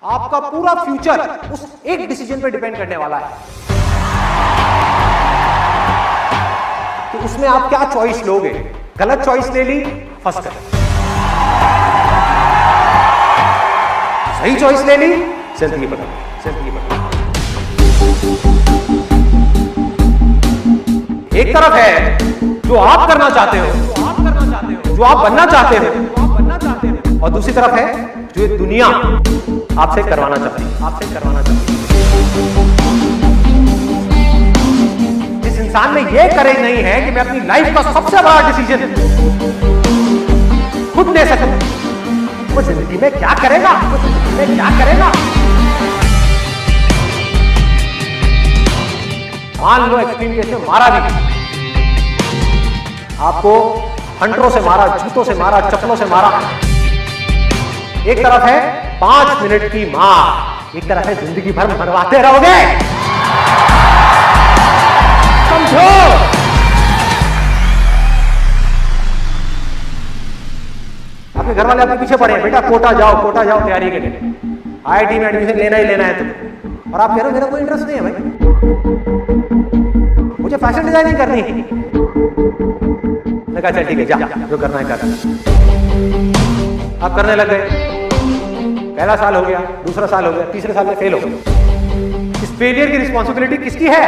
आपका पूरा फ्यूचर उस एक डिसीजन पे डिपेंड करने वाला है कि उसमें आप क्या चॉइस लोगे। गलत चॉइस ले ली, फंस गए। सही चॉइस ले ली, जिंदगी बदल गई, जिंदगी बदल गई। एक तरफ है जो आप करना चाहते हो, जो आप बनना चाहते हो, और दूसरी तरफ है जो ये दुनिया आपसे करवाना चाहती है, आपसे करवाना चाहती है। जिस इंसान में ये करेज नहीं है कि मैं अपनी लाइफ का सबसे बड़ा डिसीजन खुद ले सकूं, वो जिंदगी में क्या करेगा, वो जिंदगी में क्या करेगा। मान लो एक्सट्रीम केस में मारा भी, आपको हंटरों से मारा, जूतों से मारा, चप्पलों से मारा। एक तरफ है 5 मिनट की मार, एक तरफ है जिंदगी भर मरवाते रहोगे। समझो। आपके घर वाले आपके पीछे पड़े हैं, बेटा कोटा जाओ तैयारी के लिए, आईआईटी में एडमिशन लेना ही लेना है तुम्हें। और आप कह रहे हो मेरा कोई इंटरेस्ट नहीं है भाई, मुझे फैशन डिजाइनिंग करनी है। कहा चल ठीक है, जा जो करना है कर। आप करने लग गए। पहला साल हो गया, दूसरा साल हो गया, तीसरे साल में फेल हो गए। इस फेलियर की रिस्पॉन्सिबिलिटी किसकी है?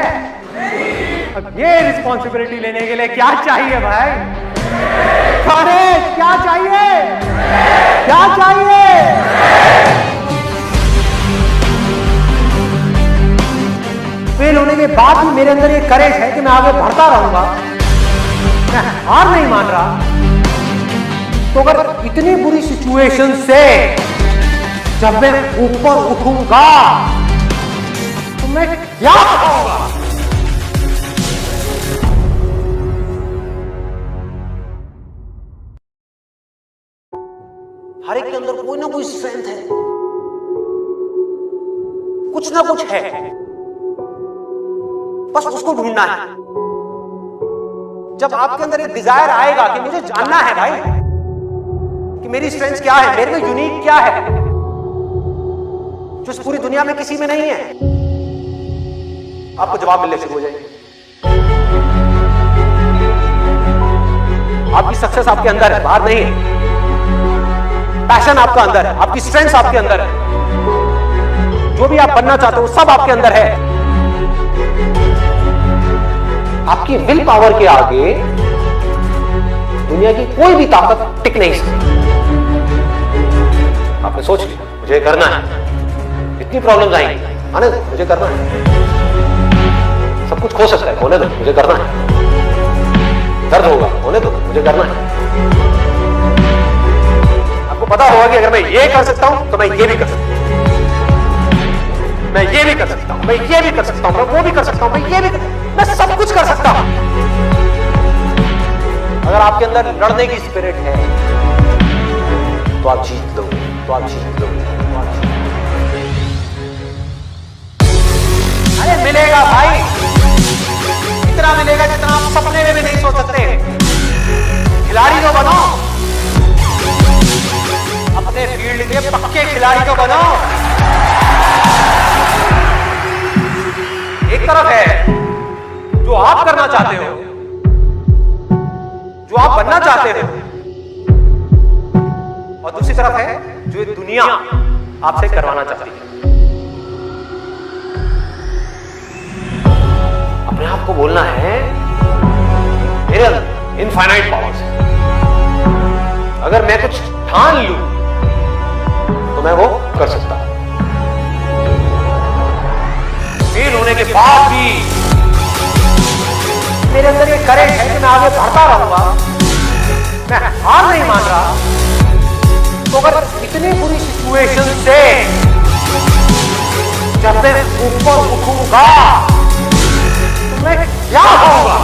अब ये रिस्पॉन्सिबिलिटी लेने के लिए क्या चाहिए भाई? करेज। क्या चाहिए? क्या चाहिए? फेल होने के बाद भी मेरे अंदर ये करेज है कि मैं आगे बढ़ता रहूंगा, मैं हार नहीं मान रहा। तो अगर इतनी बुरी सिचुएशन से जब मैं ऊपर उठूंगा तो मैं क्या करूंगा? हर एक के अंदर कोई ना कोई स्ट्रेंथ है, कुछ ना कुछ है, बस उसको ढूंढना है। जब आपके अंदर एक डिजायर आएगा कि मुझे जानना है भाई कि मेरी स्ट्रेंथ क्या है, मेरे में यूनिक क्या है जो इस पूरी दुनिया में किसी में नहीं है, आपको जवाब मिलने शुरू हो जाएंगे। आपकी सक्सेस आपके अंदर है, बाहर नहीं है। पैशन आपका अंदर है, आपकी स्ट्रेंथ आपके अंदर है, जो भी आप बनना चाहते हो सब आपके अंदर है। आपकी विल पावर के आगे दुनिया की कोई भी ताकत टिक नहीं सकती। आपने सोच लिया मुझे करना है, इतनी प्रॉब्लम्स आएंगी, आने दो, मुझे करना है। सब कुछ खो सकता है, होने दो, मुझे करना है। दर्द होगा, होने दो, मुझे करना है। आपको पता होगा कि अगर मैं ये कर सकता हूं तो मैं ये भी कर सकता हूं, मैं ये भी कर सकता हूं, मैं ये भी कर सकता हूं, मैं वो भी कर सकता हूं, मैं ये भी मैं सब कुछ कर सकता हूं। अगर आपके अंदर लड़ने की स्पिरिट है तो आप जीत लोगे, तो आप जीत लोगे, तो आप जीत लोगे। अरे मिलेगा भाई, इतना मिलेगा जितना आप सपने में भी नहीं सोच सकते। खिलाड़ी तो बनो, अपने फील्ड के पक्के खिलाड़ी तो बनो। एक तरफ है जो आप करना चाहते हो, जो आप बनना चाहते हो, और दूसरी तरफ है जो दुनिया आपसे करवाना चाहती है। अपने आप को बोलना है मेरे अंदर इनफाइनाइट पावर्स है, अगर मैं कुछ ठान लूं तो मैं वो कर सकता हूं। फेल होने के बाद भी मेरे अंदर ये करेज है कि मैं आगे बढ़ता रहूंगा, मैं हार नहीं मान रहा। तो अगर इतनी बुरी सिचुएशन से जब मैं ऊपर उठूंगा तो मैं क्या करूंगा?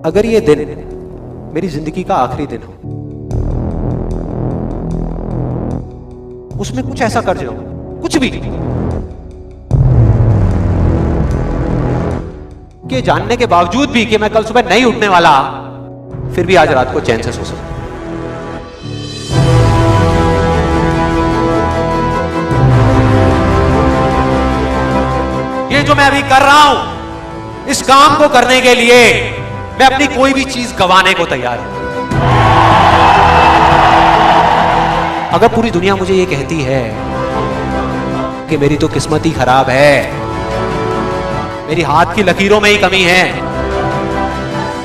अगर ये दिन मेरी जिंदगी का आखिरी दिन हो, उसमें कुछ ऐसा कर जाऊं, कुछ भी, कि जानने के बावजूद भी कि मैं कल सुबह नहीं उठने वाला, फिर भी आज रात को चैन से सो सकूं। ये जो मैं अभी कर रहा हूं, इस काम को करने के लिए मैं अपनी कोई भी चीज गंवाने को तैयार हूं। अगर पूरी दुनिया मुझे ये कहती है कि मेरी तो किस्मत ही खराब है, मेरी हाथ की लकीरों में ही कमी है,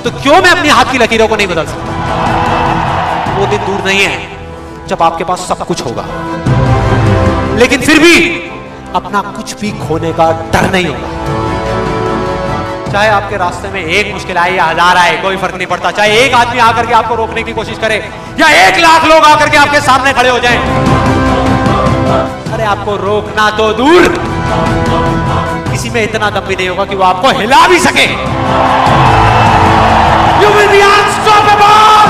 तो क्यों मैं अपनी हाथ की लकीरों को नहीं बदल सकता? वो दिन दूर नहीं है जब आपके पास सब कुछ होगा, लेकिन फिर भी अपना कुछ भी खोने का डर नहीं होगा। चाहे आपके रास्ते में एक मुश्किल आए या हजार आए, कोई फर्क नहीं पड़ता। चाहे एक आदमी आकर के आपको रोकने की कोशिश करे या 1 लाख लोग आकर के आपके सामने खड़े हो जाएं, अरे आपको रोकना तो दूर, किसी में इतना दम भी नहीं होगा कि वो आपको हिला भी सके। You will be unstoppable!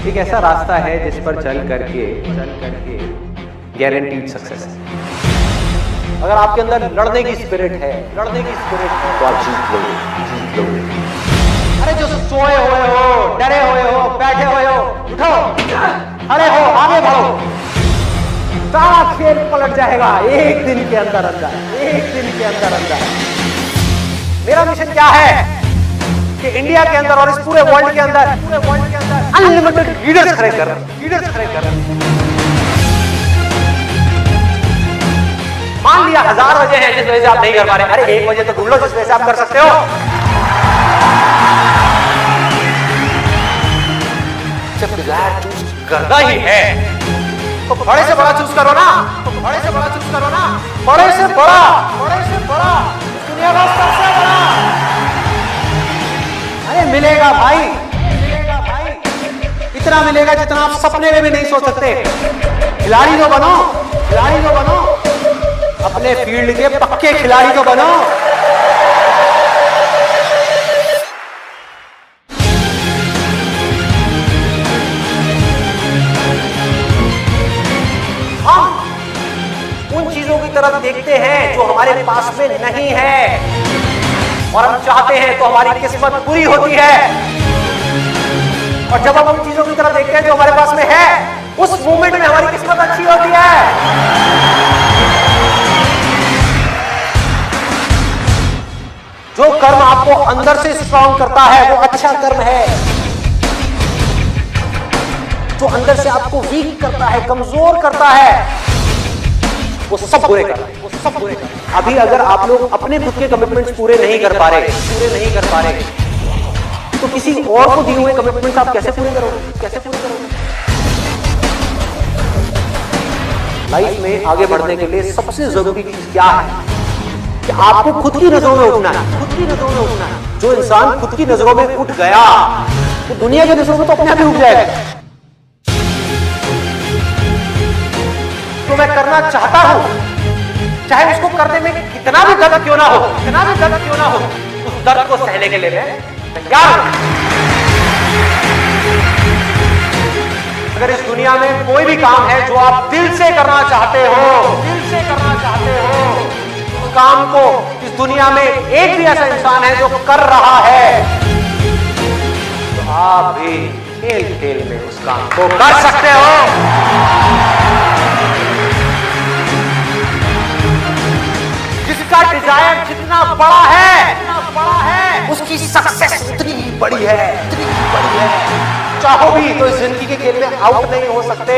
एक ऐसा रास्ता है जिस पर चल करके गारंटीड सक्सेस है। अगर आपके अंदर लड़ने की स्पिरिट है तो आप जीत लोगे। अरे जो सोए हुए हो, डरे हुए हो, बैठे हुए हो, उठो, खड़े हो, आगे बढ़ो, सारा खेल पलट जाएगा एक दिन के अंदर। मेरा मिशन क्या है कि इंडिया के अंदर और इस पूरे वर्ल्ड के अंदर अनलिमिटेड लीडर्स खड़े कर। मान लिया 1000 वजह है जिस वजह से आप नहीं कर पा रहे, अरे 1 वजह तो ढूंढ लो जिस वजह से आप कर सकते हो। जब डिजायर चूज करना ही है तो बड़े से बड़ा चूज करो ना, बड़े से बड़ा दुनिया का सबसे बड़ा। अरे मिलेगा भाई, इतना मिलेगा जितना आप सपने में भी नहीं सोच सकते। खिलाड़ी तो बनो, अपने फील्ड के पक्के खिलाड़ी तो बनो। हम उन चीजों की तरफ देखते हैं जो हमारे पास में नहीं है, और हम चाहते हैं तो हमारी किस्मत पूरी होती है। और जब हम उन चीजों की तरफ देखते हैं जो हमारे पास में है, उस मोमेंट में हमारी किस्मत अच्छी होती है। जो कर्म आपको अंदर से स्ट्रॉन्ग करता है वो अच्छा कर्म है। जो अंदर से आपको वीक करता है, कमजोर करता है, वो सब बुरे कर रहे हैं। अभी अगर आप लोग अपने खुद के कमिटमेंट्स पूरे नहीं कर पा रहे तो किसी और को दिए हुए कमिटमेंट्स आप कैसे पूरे करोगे? लाइफ में आगे बढ़ने के लिए सबसे जरूरी चीज क्या है कि आपको खुद की नजरों में उठना है। जो इंसान खुद की नजरों में उठ गया तो दुनिया की नजरों में तो अपने आप ही उठ जाएगा। तो मैं करना चाहता हूं, चाहे उसको करने में कितना भी दर्द क्यों ना हो, उस दर्द को सहने के लिए मैं तैयार हूं। अगर इस दुनिया में कोई भी काम है जो आप दिल से करना चाहते हो, उस काम को इस दुनिया में एक भी ऐसा इंसान है जो कर रहा है, तो आप भी खेल में उस काम को कर सकते हो। जिसका डिजायर जितना बड़ा है उसकी सक्सेस उतनी ही बड़ी है। चाहो भी तो इस जिंदगी के खेल में आउट नहीं हो सकते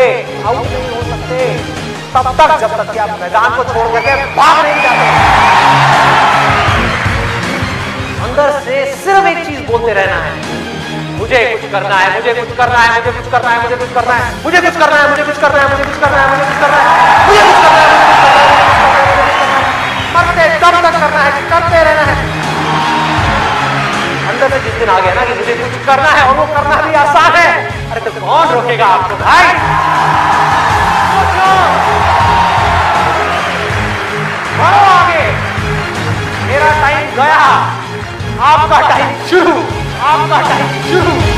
तब तक जब तक कि आप मैदान को छोड़ करके भाग नहीं जाते। अंदर से सिर्फ एक चीज बोलते रहना है, मुझे कुछ करना है। मरते दम तक करना है, करते रहना है। अंदर से जिस दिन आ गया ना कि मुझे कुछ करना है और वो करना भी आसान है, अरे तो कौन रोकेगा आपको भाई? आपका टाइम शुरू, आपका टाइम शुरू।